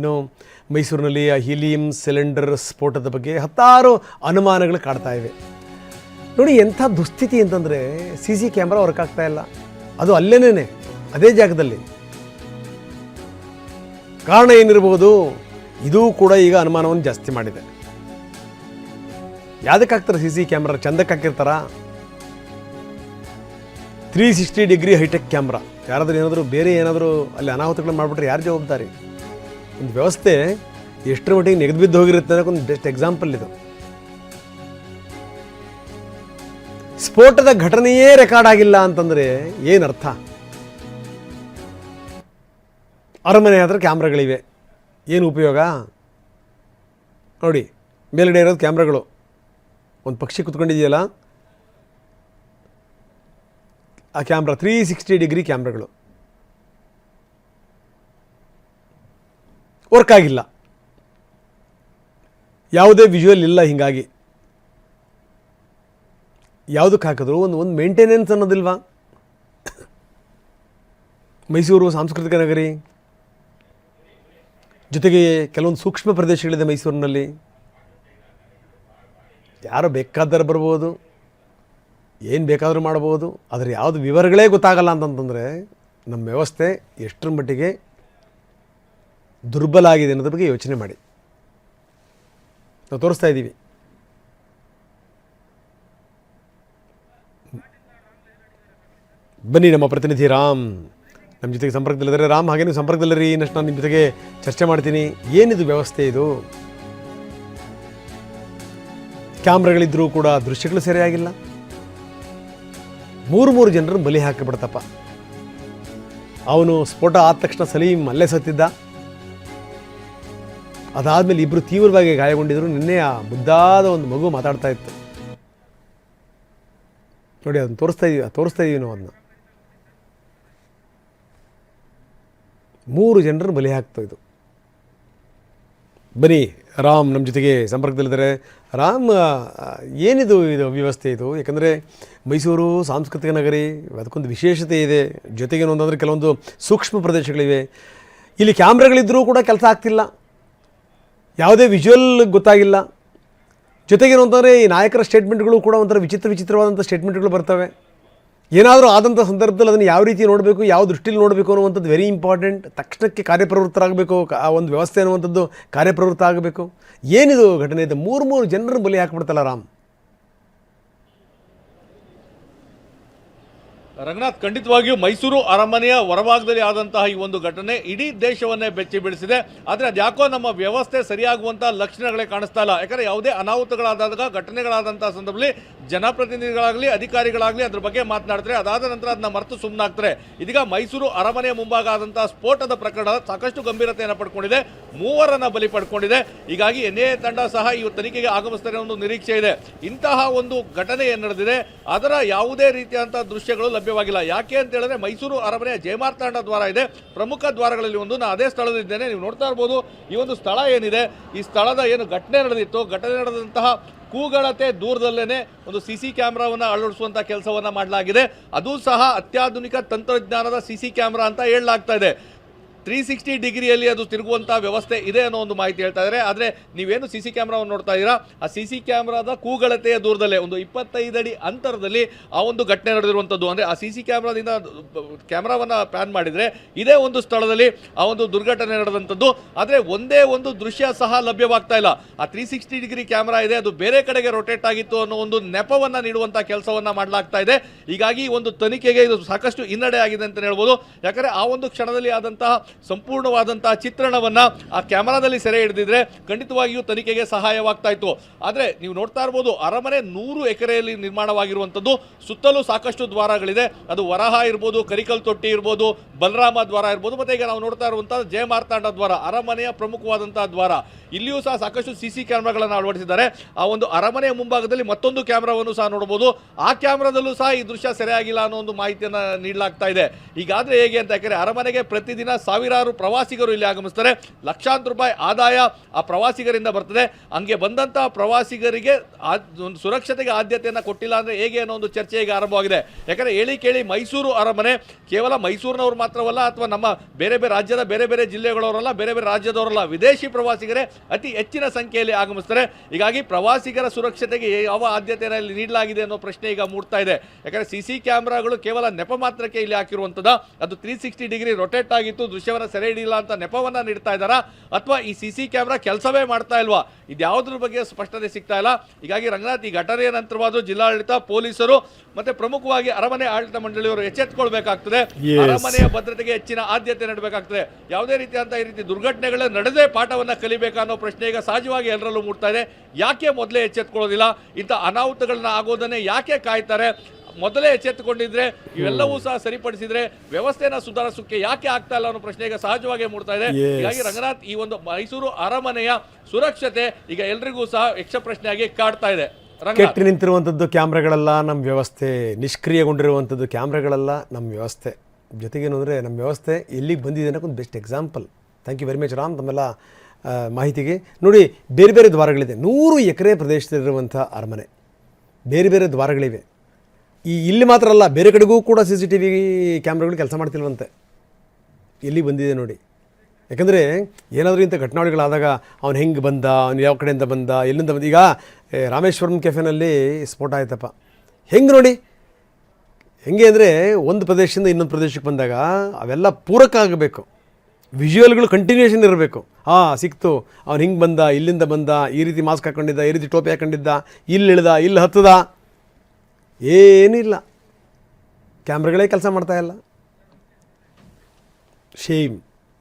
ಇನ್ನು ಮೈಸೂರಿನಲ್ಲಿ ಆ ಹೀಲಿಯಂ ಸಿಲಿಂಡರ್ ಸ್ಫೋಟದ ಬಗ್ಗೆ ಹತ್ತಾರು ಅನುಮಾನಗಳು ಕಾಡ್ತಾ ಇವೆ. ನೋಡಿ ಎಂಥ ದುಸ್ಥಿತಿ ಅಂತಂದರೆ CC ಕ್ಯಾಮ್ರಾ ವರ್ಕ್ ಆಗ್ತಾ ಇಲ್ಲ, ಅದು ಅಲ್ಲೇನೇ ಅದೇ ಜಾಗದಲ್ಲಿ. ಕಾರಣ ಏನಿರ್ಬೋದು? ಇದೂ ಕೂಡ ಈಗ ಅನುಮಾನವನ್ನು ಜಾಸ್ತಿ ಮಾಡಿದೆ. ಯಾವುದಕ್ಕೆ ಹಾಕ್ತಾರೆ CC ಕ್ಯಾಮ್ರಾ? ಚಂದಕ್ಕೆ ಹಾಕಿರ್ತಾರ? 360 ಡಿಗ್ರಿ ಹೈಟೆಕ್ ಕ್ಯಾಮ್ರಾ. ಯಾರಾದರೂ ಏನಾದರೂ ಬೇರೆ ಏನಾದರೂ ಅಲ್ಲಿ ಅನಾಹುತಗಳು ಮಾಡಿಬಿಟ್ರೆ ಯಾರು ಜವಾಬ್ದಾರಿ? ಒಂದು ವ್ಯವಸ್ಥೆ ಎಷ್ಟರ ಮಟ್ಟಿಗೆ ನೆಗೆದು ಬಿದ್ದು ಹೋಗಿರುತ್ತೆ ಅನ್ನೋಕ್ಕೊಂದು ಬೆಸ್ಟ್ ಎಕ್ಸಾಂಪಲ್ ಇದು. ಸ್ಫೋಟದ ಘಟನೆಯೇ ರೆಕಾರ್ಡ್ ಆಗಿಲ್ಲ ಅಂತಂದರೆ ಏನರ್ಥ? ಅರಮನೆ ಹತ್ರ ಕ್ಯಾಮ್ರಾಗಳಿವೆ, ಏನು ಉಪಯೋಗ? ನೋಡಿ, ಮೇಲ್ಗಡೆ ಇರೋದು ಕ್ಯಾಮ್ರಾಗಳು. ಒಂದು ಪಕ್ಷಿ ಕುತ್ಕೊಂಡಿದೆಯಲ್ಲ, ಆ ಕ್ಯಾಮ್ರಾ 360 ಡಿಗ್ರಿ ಕ್ಯಾಮ್ರಾಗಳು ವರ್ಕ್ ಆಗಿಲ್ಲ, ಯಾವುದೇ ವಿಜುವಲ್ ಇಲ್ಲ. ಹೀಗಾಗಿ ಯಾವುದಕ್ಕೆ ಹಾಕಿದ್ರು ಒಂದು ಮೇಂಟೆನೆನ್ಸ್ ಅನ್ನೋದಿಲ್ವಾ? ಮೈಸೂರು ಸಾಂಸ್ಕೃತಿಕ ನಗರಿ, ಜೊತೆಗೆ ಕೆಲವೊಂದು ಸೂಕ್ಷ್ಮ ಪ್ರದೇಶಗಳಿದೆ ಮೈಸೂರಿನಲ್ಲಿ. ಯಾರು ಬೇಕಾದರೂ ಬರ್ಬೋದು, ಏನು ಬೇಕಾದರೂ ಮಾಡ್ಬೋದು, ಆದರೆ ಯಾವುದು ವಿವರಗಳೇ ಗೊತ್ತಾಗಲ್ಲ ಅಂತಂತಂದರೆ ನಮ್ಮ ವ್ಯವಸ್ಥೆ ಎಷ್ಟರ ಮಟ್ಟಿಗೆ ದುರ್ಬಲ ಆಗಿದೆ ಅನ್ನೋದ್ರ ಬಗ್ಗೆ ಯೋಚನೆ ಮಾಡಿ. ನಾವು ತೋರಿಸ್ತಾ ಇದ್ದೀವಿ. ಬನ್ನಿ, ನಮ್ಮ ಪ್ರತಿನಿಧಿ ರಾಮ್ ನಮ್ಮ ಜೊತೆಗೆ ಸಂಪರ್ಕದಲ್ಲಿದ್ದಾರೆ. ರಾಮ್, ಹಾಗೆ ನೀವು ಸಂಪರ್ಕದಲ್ಲಿರಿ. ಇನ್ನಷ್ಟು ನಾನು ನಿಮ್ಮ ಜೊತೆಗೆ ಚರ್ಚೆ ಮಾಡ್ತೀನಿ. ಏನಿದು ವ್ಯವಸ್ಥೆ ಇದು? ಕ್ಯಾಮ್ರಾಗಳಿದ್ದರೂ ಕೂಡ ದೃಶ್ಯಗಳು ಸರಿಯಾಗಿಲ್ಲ. 3 ಜನರನ್ನು ಬಲಿ ಹಾಕಿಬಿಡ್ತಪ್ಪ. ಅವನು ಸ್ಫೋಟ ಆದ ತಕ್ಷಣ ಸಲೀಂ ಅಲ್ಲೇ ಸತ್ತಿದ್ದ. ಅದಾದಮೇಲೆ ಇಬ್ಬರು ತೀವ್ರವಾಗಿ ಗಾಯಗೊಂಡಿದ್ರು. ನಿನ್ನೆ ಆ ಮುದ್ದಾದ ಒಂದು ಮಗು ಮಾತಾಡ್ತಾ ಇತ್ತು ನೋಡಿ, ಅದನ್ನು ತೋರಿಸ್ತಾ ಇದ್ದೀವಿ ನಾವು. ಅದನ್ನ 3 ಜನರನ್ನು ಬಲಿ ಹಾಕ್ತು ಇದು. ಬನ್ನಿ, ರಾಮ್ ನಮ್ಮ ಜೊತೆಗೆ ಸಂಪರ್ಕದಲ್ಲಿದ್ದಾರೆ. ರಾಮ್, ಏನಿದು ವ್ಯವಸ್ಥೆ ಇದು? ಯಾಕಂದರೆ ಮೈಸೂರು ಸಾಂಸ್ಕೃತಿಕ ನಗರಿ, ಅದಕ್ಕೊಂದು ವಿಶೇಷತೆ ಇದೆ. ಜೊತೆಗೇನು ಅಂತಂದರೆ ಕೆಲವೊಂದು ಸೂಕ್ಷ್ಮ ಪ್ರದೇಶಗಳಿವೆ. ಇಲ್ಲಿ ಕ್ಯಾಮ್ರಾಗಳಿದ್ದರೂ ಕೂಡ ಕೆಲಸ ಆಗ್ತಿಲ್ಲ, ಯಾವುದೇ ವಿಜುವಲ್ ಗೊತ್ತಾಗಿಲ್ಲ. ಜೊತೆಗೇನು ಅಂತಂದರೆ ಈ ನಾಯಕರ ಸ್ಟೇಟ್ಮೆಂಟ್ಗಳು ಕೂಡ ಒಂಥರ ವಿಚಿತ್ರವಾದಂಥ ಸ್ಟೇಟ್ಮೆಂಟ್ಗಳು ಬರ್ತವೆ. ಏನಾದರೂ ಆದಂಥ ಸಂದರ್ಭದಲ್ಲಿ ಅದನ್ನು ಯಾವ ರೀತಿ ನೋಡಬೇಕು, ಯಾವ ದೃಷ್ಟಿಯಲ್ಲಿ ನೋಡಬೇಕು ಅನ್ನುವಂಥದ್ದು ವೆರಿ ಇಂಪಾರ್ಟೆಂಟ್. ತಕ್ಷಣಕ್ಕೆ ಕಾರ್ಯಪ್ರವೃತ್ತರಾಗಬೇಕು, ಆ ಒಂದು ವ್ಯವಸ್ಥೆ ಅನ್ನುವಂಥದ್ದು ಕಾರ್ಯಪ್ರವೃತ್ತ ಆಗಬೇಕು. ಏನಿದು ಘಟನೆ ಇದೆ? 3 ಜನರನ್ನು ಬಲಿ ಹಾಕ್ಬಿಡ್ತಲ್ಲ ರಾಮ್. ರಂಗನಾಥ್, ಖಂಡಿತವಾಗಿಯೂ ಮೈಸೂರು ಅರಮನೆಯ ಹೊರಭಾಗದಲ್ಲಿ ಆದಂತಹ ಈ ಒಂದು ಘಟನೆ ಇಡೀ ದೇಶವನ್ನೇ ಬೆಚ್ಚಿ ಬೀಳಿಸಿದೆ. ಆದರೆ ಅದ್ಯಾಕೋ ನಮ್ಮ ವ್ಯವಸ್ಥೆ ಸರಿಯಾಗುವಂತಹ ಲಕ್ಷಣಗಳೇ ಕಾಣಿಸ್ತಾ ಇಲ್ಲ. ಯಾಕಂದರೆ ಯಾವುದೇ ಅನಾಹುತಗಳಾದಾಗ, ಘಟನೆಗಳಾದಂತಹ ಸಂದರ್ಭದಲ್ಲಿ ಜನಪ್ರತಿನಿಧಿಗಳಾಗಲಿ ಅಧಿಕಾರಿಗಳಾಗಲಿ ಅದ್ರ ಬಗ್ಗೆ ಮಾತನಾಡ್ತಾರೆ, ಅದಾದ ನಂತರ ಅದನ್ನ ಮರೆತು ಸುಮ್ಮನಾಗ್ತಾರೆ. ಇದೀಗ ಮೈಸೂರು ಅರಮನೆಯ ಮುಂಭಾಗ ಆದಂತಹ ಸ್ಫೋಟದ ಪ್ರಕರಣ ಸಾಕಷ್ಟು ಗಂಭೀರತೆಯನ್ನು ಪಡ್ಕೊಂಡಿದೆ, 3ರನ್ನ ಬಲಿ ಪಡ್ಕೊಂಡಿದೆ. ಹೀಗಾಗಿ NIA ತಂಡ ಸಹ ಈ ತನಿಖೆಗೆ ಆಗಮಿಸ್ತಾರೆ ಅನ್ನೋ ನಿರೀಕ್ಷೆ ಇದೆ. ಇಂತಹ ಒಂದು ಘಟನೆ ಏನು ನಡೆದಿದೆ, ಅದರ ಯಾವುದೇ ರೀತಿಯಂತಹ ದೃಶ್ಯಗಳು ಲಭ್ಯವಾಗಿಲ್ಲ. ಯಾಕೆ ಅಂತ ಹೇಳಿದ್ರೆ ಮೈಸೂರು ಅರಮನೆಯ ಜಯಮಾರ್ತಾಂಡ ದ್ವಾರ ಇದೆ, ಪ್ರಮುಖ ದ್ವಾರಗಳಲ್ಲಿ ಒಂದು. ನಾನು ಅದೇ ಸ್ಥಳದಲ್ಲಿದ್ದೇನೆ. ನೀವು ನೋಡ್ತಾ ಇರ್ಬೋದು ಈ ಒಂದು ಸ್ಥಳ ಏನಿದೆ, ಈ ಸ್ಥಳದ ಏನು ಘಟನೆ ನಡೆದಿತ್ತು, ಘಟನೆ ನಡೆದಂತಹ ಕೂಗಳತೆ ದೂರದಲ್ಲೇನೆ ಒಂದು CC ಕ್ಯಾಮ್ರಾವನ್ನು ಅಳವಡಿಸುವಂಥ ಕೆಲಸವನ್ನು ಮಾಡಲಾಗಿದೆ. ಅದು ಸಹ ಅತ್ಯಾಧುನಿಕ ತಂತ್ರಜ್ಞಾನದ CC ಕ್ಯಾಮ್ರಾ ಅಂತ ಹೇಳಲಾಗ್ತಾ ಇದೆ. 360 ಡಿಗ್ರಿಯಲ್ಲಿ ಅದು ತಿರುಗುವಂಥ ವ್ಯವಸ್ಥೆ ಇದೆ ಅನ್ನೋ ಒಂದು ಮಾಹಿತಿ ಹೇಳ್ತಾ ಇದ್ದಾರೆ. ಆದರೆ ನೀವೇನು CC ಕ್ಯಾಮ್ರಾವನ್ನು ನೋಡ್ತಾ ಇದ್ದೀರಾ, ಆ CC ಕ್ಯಾಮ್ರಾದ ಕೂಗಳತೆಯ ದೂರದಲ್ಲೇ ಒಂದು 25 ಅಡಿ ಅಂತರದಲ್ಲಿ ಆ ಒಂದು ಘಟನೆ ನಡೆದಿರುವಂಥದ್ದು. ಅಂದರೆ ಆ CC ಕ್ಯಾಮ್ರಾದಿಂದ ಕ್ಯಾಮ್ರಾವನ್ನು ಪ್ಯಾನ್ ಮಾಡಿದರೆ ಇದೇ ಒಂದು ಸ್ಥಳದಲ್ಲಿ ಆ ಒಂದು ದುರ್ಘಟನೆ ನಡೆದಂಥದ್ದು. ಆದರೆ ಒಂದೇ ಒಂದು ದೃಶ್ಯ ಸಹ ಲಭ್ಯವಾಗ್ತಾ ಇಲ್ಲ. ಆ 360 ಡಿಗ್ರಿ ಕ್ಯಾಮ್ರಾ ಇದೆ, ಅದು ಬೇರೆ ಕಡೆಗೆ ರೊಟೇಟ್ ಆಗಿತ್ತು ಅನ್ನೋ ಒಂದು ನೆಪವನ್ನು ನೀಡುವಂಥ ಕೆಲಸವನ್ನು ಮಾಡಲಾಗ್ತಾ ಇದೆ. ಹೀಗಾಗಿ ಒಂದು ತನಿಖೆಗೆ ಇದು ಸಾಕಷ್ಟು ಹಿನ್ನಡೆ ಆಗಿದೆ ಅಂತ ಹೇಳ್ಬೋದು. ಯಾಕಂದರೆ ಆ ಒಂದು ಕ್ಷಣದಲ್ಲಿ ಆದಂತಹ ಸಂಪೂರ್ಣವಾದಂತಹ ಚಿತ್ರಣವನ್ನ ಆ ಕ್ಯಾಮೆರಾದಲ್ಲಿ ಸೆರೆ ಹಿಡಿದಿದ್ರೆ ಖಂಡಿತವಾಗಿಯೂ ತನಿಖೆಗೆ ಸಹಾಯವಾಗ್ತಾ ಇತ್ತು. ಆದರೆ ನೀವು ನೋಡ್ತಾ ಇರಬಹುದು ಅರಮನೆ 100 ಎಕರೆಯಲ್ಲಿ ನಿರ್ಮಾಣವಾಗಿರುವಂಥದ್ದು. ಸುತ್ತಲೂ ಸಾಕಷ್ಟು ದ್ವಾರಗಳಿದೆ. ಅದು ವರಹ ಇರ್ಬೋದು, ಕರಿಕಲ್ ತೊಟ್ಟಿ ಇರ್ಬೋದು, ಬಲರಾಮ ದ್ವಾರ ಇರ್ಬೋದು, ಮತ್ತೆ ಈಗ ನಾವು ನೋಡ್ತಾ ಇರುವಂತಹ ಜಯಮಾರ್ತಾಂಡ ದ್ವಾರ, ಅರಮನೆಯ ಪ್ರಮುಖವಾದಂತಹ ದ್ವಾರ. ಇಲ್ಲಿಯೂ ಸಹ ಸಾಕಷ್ಟು CC ಕ್ಯಾಮ್ರಾಗಳನ್ನು ಅಳವಡಿಸಿದ್ದಾರೆ. ಆ ಒಂದು ಅರಮನೆಯ ಮುಂಭಾಗದಲ್ಲಿ ಮತ್ತೊಂದು ಕ್ಯಾಮ್ರಾವನ್ನು ಸಹ ನೋಡಬಹುದು. ಆ ಕ್ಯಾಮ್ರಾದಲ್ಲೂ ಸಹ ಈ ದೃಶ್ಯ ಸೆರೆಯಾಗಿಲ್ಲ ಅನ್ನೋ ಒಂದು ಮಾಹಿತಿಯನ್ನು ನೀಡಲಾಗ್ತಾ ಇದೆ. ಈಗಾದ್ರೆ ಹೇಗೆ ಅಂತ ಯಾಕಂದ್ರೆ ಅರಮನೆಗೆ ಪ್ರತಿದಿನ 1000 ಸಾವಿರಾರು ಪ್ರವಾಸಿಗರು ಇಲ್ಲಿ ಆಗಮಿಸ್ತಾರೆ. ಲಕ್ಷಾಂತರ ರೂಪಾಯಿ ಆದಾಯ ಆ ಪ್ರವಾಸಿಗರಿಂದ ಬರ್ತದೆ. ಹಂಗೆ ಬಂದಂತಹ ಪ್ರವಾಸಿಗರಿಗೆ ಒಂದು ಸುರಕ್ಷತೆಗೆ ಆದ್ಯತೆಯನ್ನು ಕೊಟ್ಟಿಲ್ಲ ಅಂದರೆ ಹೇಗೆ ಅನ್ನೋ ಒಂದು ಚರ್ಚೆ ಈಗ ಆರಂಭವಾಗಿದೆ. ಯಾಕಂದರೆ ಹೇಳಿ ಕೇಳಿ ಮೈಸೂರು ಅರಮನೆ ಕೇವಲ ಮೈಸೂರಿನವರು ಮಾತ್ರವಲ್ಲ, ಅಥವಾ ನಮ್ಮ ಬೇರೆ ಬೇರೆ ರಾಜ್ಯದ ಬೇರೆ ಬೇರೆ ಜಿಲ್ಲೆಗಳವರಲ್ಲ, ಬೇರೆ ಬೇರೆ ರಾಜ್ಯದವರಲ್ಲ, ವಿದೇಶಿ ಪ್ರವಾಸಿಗರೇ ಅತಿ ಹೆಚ್ಚಿನ ಸಂಖ್ಯೆಯಲ್ಲಿ ಆಗಮಿಸ್ತಾರೆ. ಹೀಗಾಗಿ ಪ್ರವಾಸಿಗರ ಸುರಕ್ಷತೆಗೆ ಯಾವ ಆದ್ಯತೆಯನ್ನು ಇಲ್ಲಿ ನೀಡಲಾಗಿದೆ ಅನ್ನೋ ಪ್ರಶ್ನೆ ಈಗ ಮೂಡ್ತಾ ಇದೆ. ಯಾಕಂದರೆ CC ಕ್ಯಾಮ್ರಾಗಳು ಕೇವಲ ನೆಪ ಮಾತ್ರಕ್ಕೆ ಇಲ್ಲಿ ಹಾಕಿರುವಂಥದ್ದು, ಅದು 360 ಡಿಗ್ರಿ ರೊಟೇಟ್ ಆಗಿತ್ತು, ದೃಶ್ಯವನ್ನು ಸೆರೆ ಹಿಡಿಯಿಲ್ಲ ಅಂತ ನೆಪವನ್ನು ನೀಡ್ತಾ ಇದ್ದಾರಾ, ಅಥವಾ ಈ CC ಕ್ಯಾಮ್ರಾ ಕೆಲಸವೇ ಮಾಡ್ತಾ ಇಲ್ವಾ, ಇದ್ಯಾವುದ್ರ ಬಗ್ಗೆ ಸ್ಪಷ್ಟತೆ ಸಿಗ್ತಾ ಇಲ್ಲ. ಹೀಗಾಗಿ ರಂಗನಾಥ್, ಈ ಘಟನೆಯ ನಂತರವಾದ ಜಿಲ್ಲಾಡಳಿತ, ಪೊಲೀಸರು ಮತ್ತೆ ಪ್ರಮುಖವಾಗಿ ಅರಮನೆ ಆಡಳಿತ ಮಂಡಳಿಯವರು ಎಚ್ಚೆತ್ತುಕೊಳ್ಬೇಕಾಗ್ತದೆ. ಅರಮನೆಯ ಭದ್ರತೆಗೆ ಹೆಚ್ಚಿನ ಆದ್ಯತೆ ನೀಡಬೇಕಾಗ್ತದೆ. ಯಾವುದೇ ರೀತಿಯಂತ ಈ ರೀತಿ ದುರ್ಘಟನೆಗಳು ನಡೆದೇ ಪಾಠವನ್ನು ಕಲಿಬೇಕಾ ಅನ್ನೋ ಪ್ರಶ್ನೆ ಈಗ ಸಹಜವಾಗಿ ಎಲ್ಲರಲ್ಲೂ ಮೂಡ್ತಾ ಇದೆ. ಯಾಕೆ ಮೊದಲೇ ಎಚ್ಚೆತ್ತುಕೊಳ್ಳೋದಿಲ್ಲ? ಇಂಥ ಅನಾಹುತಗಳನ್ನ ಆಗೋದನ್ನೇ ಯಾಕೆ ಕಾಯ್ತಾರೆ? ಮೊದಲೇ ಎಚ್ಚೆತ್ತುಕೊಂಡಿದ್ರೆ ಇವೆಲ್ಲವೂ ಸಹ ಸರಿಪಡಿಸಿದ್ರೆ ವ್ಯವಸ್ಥೆನ ಸುಧಾರಿಸೋಕೆ ಯಾಕೆ ಆಗ್ತಾ ಇಲ್ಲ ಅನ್ನೋ ಪ್ರಶ್ನೆ ಈಗ ಸಹಜವಾಗಿ ಮೂಡ್ತಾ ಇದೆ. ಹೀಗಾಗಿ ರಂಗನಾಥ್, ಈ ಒಂದು ಮೈಸೂರು ಅರಮನೆಯ ಸುರಕ್ಷತೆ ಈಗ ಎಲ್ರಿಗೂ ಸಹ ಯಕ್ಷ ಪ್ರಶ್ನೆಯಾಗಿ ಕಾಡ್ತಾ ಇದೆ. ಕೆಟ್ಟು ನಿಂತಿರುವಂಥದ್ದು ಕ್ಯಾಮ್ರಾಗಳೆಲ್ಲ ನಮ್ಮ ವ್ಯವಸ್ಥೆ, ನಿಷ್ಕ್ರಿಯಗೊಂಡಿರುವಂಥದ್ದು ಕ್ಯಾಮ್ರಾಗಳೆಲ್ಲ ನಮ್ಮ ವ್ಯವಸ್ಥೆ. ಜೊತೆಗೇನು ಅಂದರೆ ನಮ್ಮ ವ್ಯವಸ್ಥೆ ಎಲ್ಲಿಗೆ ಬಂದಿದೆ ಅನ್ನೋಕ್ಕೊಂದು best example. Thank you very much Ram, ತಮ್ಮೆಲ್ಲ ಮಾಹಿತಿಗೆ. ನೋಡಿ, ಬೇರೆ ಬೇರೆ ದ್ವಾರಗಳಿದೆ. 100 ಎಕರೆ ಪ್ರದೇಶದಲ್ಲಿರುವಂಥ ಅರಮನೆ, ಬೇರೆ ಬೇರೆ ದ್ವಾರಗಳಿವೆ. ಇಲ್ಲಿ ಮಾತ್ರ ಅಲ್ಲ, ಬೇರೆ ಕಡೆಗೂ ಕೂಡ CCTV ಕ್ಯಾಮ್ರಾಗಳು ಕೆಲಸ ಮಾಡ್ತಿಲ್ವಂತೆ. ಎಲ್ಲಿ ಬಂದಿದೆ ನೋಡಿ. ಯಾಕಂದರೆ ಏನಾದರೂ ಇಂಥ ಘಟನಾವಳಿಗಳಾದಾಗ ಅವ್ನು ಹೆಂಗೆ ಬಂದ, ಅವ್ನು ಯಾವ ಕಡೆಯಿಂದ ಬಂದ, ಎಲ್ಲಿಂದ ಬಂದ. ಈಗ ರಾಮೇಶ್ವರಂ ಕೆಫೆನಲ್ಲಿ ಸ್ಫೋಟ ಆಯ್ತಪ್ಪ, ಹೆಂಗೆ ನೋಡಿ, ಹೆಂಗೆ ಅಂದರೆ ಒಂದು ಪ್ರದೇಶದಿಂದ ಇನ್ನೊಂದು ಪ್ರದೇಶಕ್ಕೆ ಬಂದಾಗ ಅವೆಲ್ಲ ಪೂರಕ ಆಗಬೇಕು, ವಿಜುವಲ್ಗಳು ಕಂಟಿನ್ಯೂಷನ್ ಇರಬೇಕು. ಸಿಕ್ತು, ಅವ್ನು ಹಿಂಗೆ ಬಂದ, ಇಲ್ಲಿಂದ ಬಂದ, ಈ ರೀತಿ ಮಾಸ್ಕ್ ಹಾಕ್ಕೊಂಡಿದ್ದ, ಈ ರೀತಿ ಟೋಪಿ ಹಾಕ್ಕೊಂಡಿದ್ದ, ಇಲ್ಲಿ ಇಳ್ದ, ಇಲ್ಲಿ ಹತ್ತದ, ಏನಿಲ್ಲ. ಕ್ಯಾಮ್ರಾಗಳೇ ಕೆಲಸ ಮಾಡ್ತಾಯಿಲ್ಲ. ಶೇಮ್.